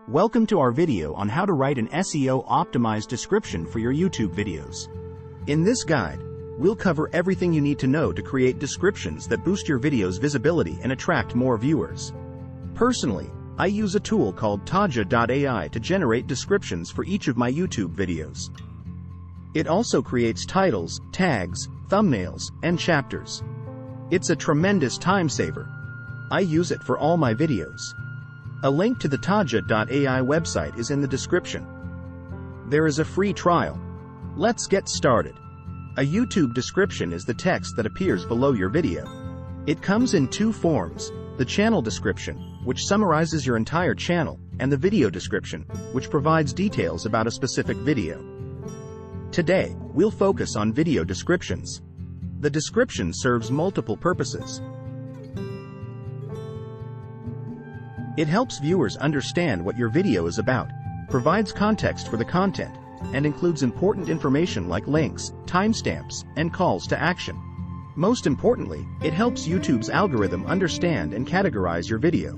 Welcome to our video on how to write an SEO-optimized description for your YouTube videos. In this guide, we'll cover everything you need to know to create descriptions that boost your video's visibility and attract more viewers. Personally, I use a tool called Taja.ai to generate descriptions for each of my YouTube videos. It also creates titles, tags, thumbnails, and chapters. It's a tremendous time saver. I use it for all my videos. A link to the Taja.ai website is in the description. There is a free trial. Let's get started. A YouTube description is the text that appears below your video. It comes in two forms: the channel description, which summarizes your entire channel, and the video description, which provides details about a specific video. Today, we'll focus on video descriptions. The description serves multiple purposes. It helps viewers understand what your video is about, provides context for the content, and includes important information like links, timestamps, and calls to action. Most importantly, it helps YouTube's algorithm understand and categorize your video.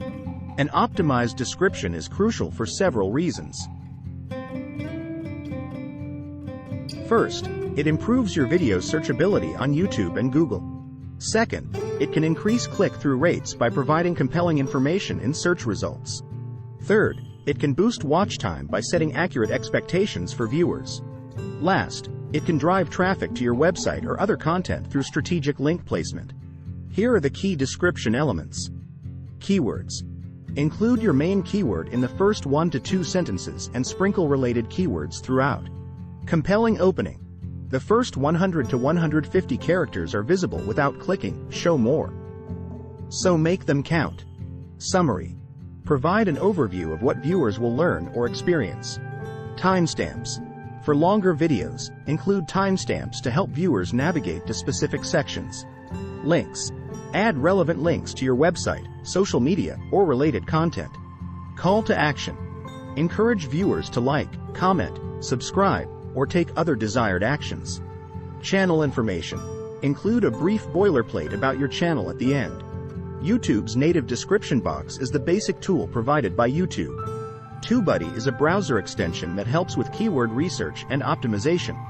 An optimized description is crucial for several reasons. First, it improves your video's searchability on YouTube and Google. Second, it can increase click-through rates by providing compelling information in search results. Third, it can boost watch time by setting accurate expectations for viewers. Last, it can drive traffic to your website or other content through strategic link placement. Here are the key description elements. Keywords. Include your main keyword in the first 1 to 2 sentences and sprinkle related keywords throughout. Compelling opening. The first 100 to 150 characters are visible without clicking Show More, so make them count. Summary. Provide an overview of what viewers will learn or experience. Timestamps. For longer videos, include timestamps to help viewers navigate to specific sections. Links. Add relevant links to your website, social media, or related content. Call to action. Encourage viewers to like, comment, subscribe, or take other desired actions. Channel information. Include a brief boilerplate about your channel at the end. YouTube's native description box is the basic tool provided by YouTube. TubeBuddy is a browser extension that helps with keyword research and optimization.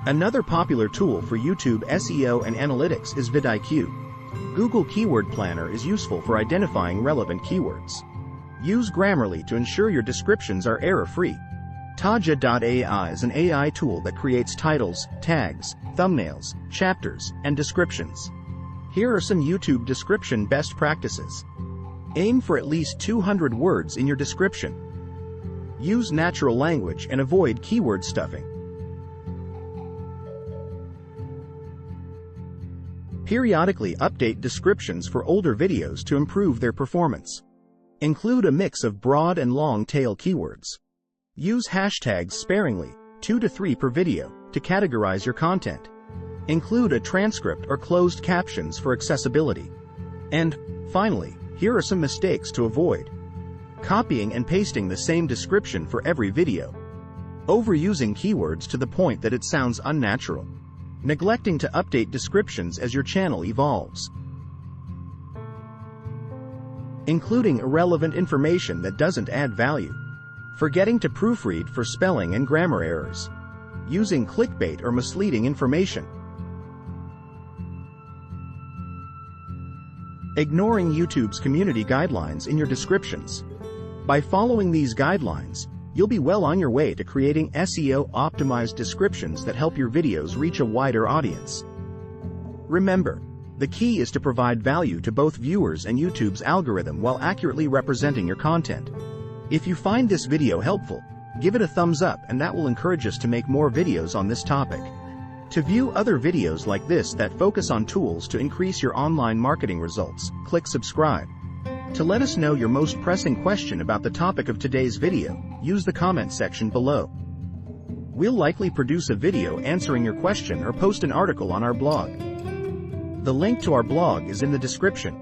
Another popular tool for YouTube SEO and analytics is VidIQ. Google Keyword Planner is useful for identifying relevant keywords. Use Grammarly to ensure your descriptions are error-free. Taja.ai is an AI tool that creates titles, tags, thumbnails, chapters, and descriptions. Here are some YouTube description best practices. Aim for at least 200 words in your description. Use natural language and avoid keyword stuffing. Periodically update descriptions for older videos to improve their performance. Include a mix of broad and long-tail keywords. Use hashtags sparingly, 2 to 3 per video, to categorize your content. Include a transcript or closed captions for accessibility. And, finally, here are some mistakes to avoid. Copying and pasting the same description for every video. Overusing keywords to the point that it sounds unnatural. Neglecting to update descriptions as your channel evolves. Including irrelevant information that doesn't add value. Forgetting to proofread for spelling and grammar errors. Using clickbait or misleading information. Ignoring YouTube's community guidelines in your descriptions. By following these guidelines, you'll be well on your way to creating SEO-optimized descriptions that help your videos reach a wider audience. Remember, the key is to provide value to both viewers and YouTube's algorithm while accurately representing your content. If you find this video helpful, give it a thumbs up and that will encourage us to make more videos on this topic. To view other videos like this that focus on tools to increase your online marketing results, click subscribe. To let us know your most pressing question about the topic of today's video, use the comment section below. We'll likely produce a video answering your question or post an article on our blog. The link to our blog is in the description.